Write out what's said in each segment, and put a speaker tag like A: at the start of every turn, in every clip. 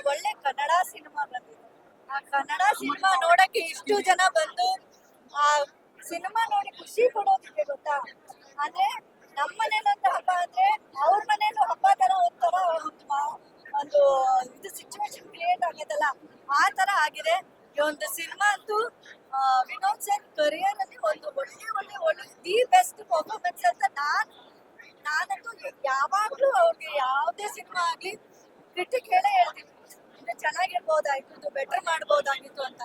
A: ಒಳ್ಳೆ ಕನ್ನಡ ಸಿನಿಮಾ ಬಂದಿದೆ. ಆ ಕನ್ನಡ ಸಿನಿಮಾ ನೋಡಕ್ಕೆ ಇಷ್ಟು ಜನ ಬಂದು ಆ ಸಿನಿಮಾ ನೋಡಿ ಖುಷಿ ಪಡೋದಿದೆ ಗೊತ್ತಾ. ಅಂದ್ರೆ ನಮ್ಮ ಮನೇಲಂತ ಹಬ್ಬ ಅಂದ್ರೆ ಅವ್ರ ಮನೇಲೂ ಹಬ್ಬ ತರ ಒಂಥರ ಒಂದು ಇದು ಸಿಚುವೇಶನ್ ಕ್ರಿಯೇಟ್ ಆಗೈತಲ್ಲ, ಆ ತರ ಆಗಿದೆ ಈ ಒಂದು ಸಿನಿಮಾ ಅಂತೂ. ವಿನೋದ್ ಸರ್ ಕರಿಯರ್ ಅಲ್ಲಿ ಒಂದು ಒಳ್ಳೆ ದಿ ಬೆಸ್ಟ್ ಪರ್ಫಾರ್ಮೆನ್ಸ್ ಅಂತ ನಾನಂತೂ ಯಾವಾಗ್ಲೂ ಅವ್ರಿಗೆ ಯಾವುದೇ ಸಿನಿಮಾ ಆಗ್ಲಿ ಕ್ರಿಟಿಕ್ ಹೇಳೇ ಹೇಳ್ತೀನಿ, ಇನ್ನು ಚೆನ್ನಾಗಿರ್ಬೋದಾಗಿತ್ತು, ಬೆಟರ್ ಮಾಡ್ಬೋದಾಗಿತ್ತು ಅಂತ.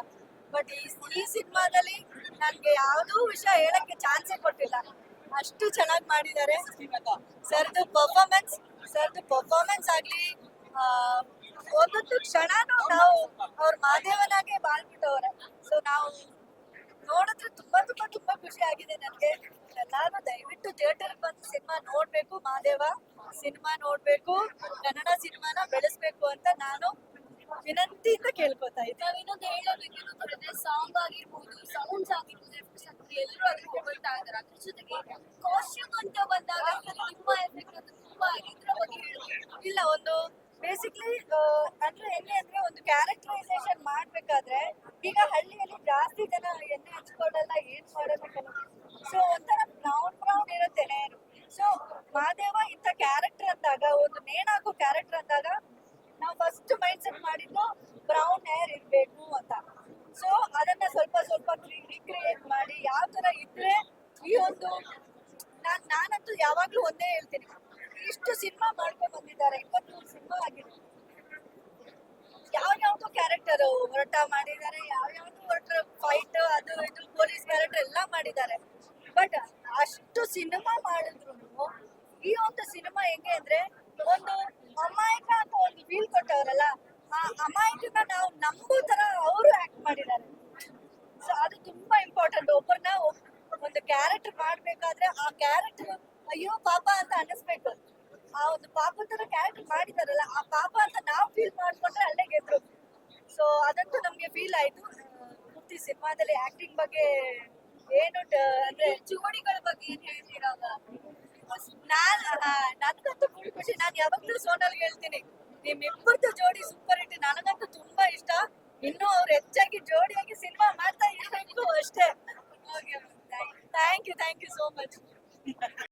A: ಬಟ್ ಈ ಸಿನಿಮಾದಲ್ಲಿ ನನ್ಗೆ ಯಾವುದೂ ವಿಷಯ ಹೇಳಕ್ಕೆ ಚಾನ್ಸೇ ಕೊಟ್ಟಿಲ್ಲ, ಅಷ್ಟು ಚೆನ್ನಾಗಿ ಮಾಡಿದ್ದಾರೆ. ಸರ್ದು ಪರ್ಫಾರ್ಮೆನ್ಸ್ ಆಗ್ಲಿ, ಒಂದೊಂದು ಕ್ಷಣನೂ ನಾವು ಅವ್ರ ಮಾದೇವನಾಗೆ ಬಾಳ್ಬಿಟ್ಟವ್ರೆ. ಸೊ ನಾವು ನೋಡಿದ್ರೆ ತುಂಬಾ ಖುಷಿ ಆಗಿದೆ ನನ್ಗೆ. ಎಲ್ಲಾರು ದಯವಿಟ್ಟು ಥಿಯೇಟರ್ ಬಂದು ಸಿನಿಮಾ ನೋಡ್ಬೇಕು, ಮಾದೇವ ಸಿನಿಮಾ ನೋಡ್ಬೇಕು, ಕನ್ನಡ ಸಿನಿಮಾನ ಬೆಳೆಸ್ಬೇಕು ಅಂತ ನಾನು ವಿನಂತಿಯಿಂದ ಕೇಳ್ಕೊತಾ ಇದ್ದೆ.
B: ನಾವ್ ಇನ್ನೊಂದು ಹೇಳಬೇಕೇನಂದ್ರೆ ಸಾಂಗ್ ಆಗಿರ್ಬೋದು, ಸೌಂಡ್ಸ್ ಆಗಿರ್ಬೋದು, ಎಲ್ಲರೂ ಅದಕ್ಕೆ ಹೋಗ್ತಾ ಇದಾರೆ. ಅದ್ರ ಜೊತೆಗೆ ಕಾಸ್ಟ್ಯೂಮ್ ಅಂತ ಬಂದಾಗ ತುಂಬಾ ಎಫೆಕ್ಟ್ ಅಂತ ತುಂಬಾ ಇದ್ರ ಬಗ್ಗೆ ಹೇಳ್ಬೇಕು.
A: ಇಲ್ಲ, ಒಂದು ಬೇಸಿಕ್ಲಿ ಅಂದ್ರೆ ಹೆಂಗೆ ಅಂದ್ರೆ ಒಂದು ಕ್ಯಾರೆಕ್ಟರೈಸೇಷನ್ ಮಾಡ್ಬೇಕಾದ್ರೆ ಈಗ ಹಳ್ಳಿಯಲ್ಲಿ ಜಾಸ್ತಿ ಜನ ಎಣ್ಣೆ ಹಚ್ಕೊಳ್ಳಲ್ಲ, ಏನ್ ಮಾಡಬೇಕಲ್ಲ. ಸೊ ಒಂಥರ ಬ್ರೌನ್ ಇರುತ್ತೆ ನೇರು. ಸೊ ಮಾದೇವ ಇಂಥ ಕ್ಯಾರೆಕ್ಟರ್ ಅಂದಾಗ, ಒಂದು ನೇಣಾಕೋ ಕ್ಯಾರೆಕ್ಟರ್ ಅಂದಾಗ ನಾವು ಫಸ್ಟ್ ಮೈಂಡ್ ಸೆಟ್ ಮಾಡಿದ್ದು ಬ್ರೌನ್ ಹೇರ್ ಇರ್ಬೇಕು ಅಂತ. ಸೊ ಅದನ್ನ ಸ್ವಲ್ಪ ರೀಕ್ರಿಯೇಟ್ ಮಾಡಿ ಯಾವ ತರ ಇದ್ರೆ ಈ ಒಂದು ನಾನಂತೂ ಯಾವಾಗ್ಲೂ ಒಂದೇ ಹೇಳ್ತೀನಿ, ಇಷ್ಟು ಸಿನಿಮಾ ಮಾಡ್ಕೊಂಡ್ ಬಂದಿದ್ದಾರೆ, 23 ಸಿನಿಮಾ ಆಗಿದೆ, ಯಾವ್ಯಾವ್ದು ಕ್ಯಾರೆಕ್ಟರ್ ಹೊರಟ ಮಾಡಿದ್ದಾರೆ, ಯಾವ್ಯಾವ್ದು ಹೊರಟ ಫೈಟ್ ಅದು ಇದು ಪೊಲೀಸ್ ಕ್ಯಾರೆಕ್ಟರ್ ಎಲ್ಲ ಮಾಡಿದ್ದಾರೆ. ಬಟ್ ಅಷ್ಟು ಸಿನಿಮಾ ಮಾಡಿದ್ರು ಈ ಒಂದು ಸಿನಿಮಾ ಹೆಂಗೆ ಅಂದ್ರೆ ಒಂದು ಅಮಾಯಕ ಅಂತ ಒಂದು ಫೀಲ್ ಕೊಟ್ಟವರಲ್ಲ, ಆ ಅಮಾಯಕನ ನಾವು ನಂಬೋ ತರ ಅವರು ಆಕ್ಟ್ ಮಾಡಿದ್ದಾರೆ. ಸೊ ಅದು ತುಂಬಾ ಇಂಪಾರ್ಟೆಂಟ್. ಒಬ್ಬರನ್ನ ಒಂದು ಕ್ಯಾರೆಕ್ಟರ್ ಮಾಡ್ಬೇಕಾದ್ರೆ ಆ ಕ್ಯಾರೆಕ್ಟರ್ ಅಯ್ಯೋ ಪಾಪ ಅಂತ ಅನ್ನಿಸ್ಬೇಕು. ಆ ಒಂದು ಪಾಪ ತರ ಕ್ಯಾರೆಕ್ಟರ್ ಮಾಡಿದಾರಲ್ಲ, ಆ ಪಾಪ ಅಂತ ನಾವು ಫೀಲ್ ಮಾಡ್ಕೊಂಡ್ರೆ ಅಲ್ಲೇ ಗೆದ್ರು. ಸೊ ಅದಂತೂ ನಮ್ಗೆ ಫೀಲ್ ಆಯ್ತು. ಪೂರ್ತಿ ಸಿನಿಮಾದಲ್ಲಿ ಆಕ್ಟಿಂಗ್ ಬಗ್ಗೆ ಏನು ಅಂದ್ರೆ
B: ಜೋಡಿಗಳ ಬಗ್ಗೆ ಏನ್ ಹೇಳ್ತೀರಾಗ?
A: ನನ್ಗಂತೂ ಫುಲ್ ಖುಷಿ. ನಾನು ಯಾವಾಗ್ಲೂ ಸೋನಲ್ ಹೇಳ್ತೀನಿ, ನಿಮ್ಮಿಬ್ಬರದ್ದು ಜೋಡಿ ಸೂಪರ್ ಹಿಟ್. ನನಗಂತೂ ತುಂಬಾ ಇಷ್ಟ. ಇನ್ನು ಅವ್ರು ಹೆಚ್ಚಾಗಿ ಜೋಡಿಯಾಗಿ ಸಿನಿಮಾ ಮಾಡ್ತಾ ಇರ್ಬೇಕು ಅಷ್ಟೇ. Thank you so much.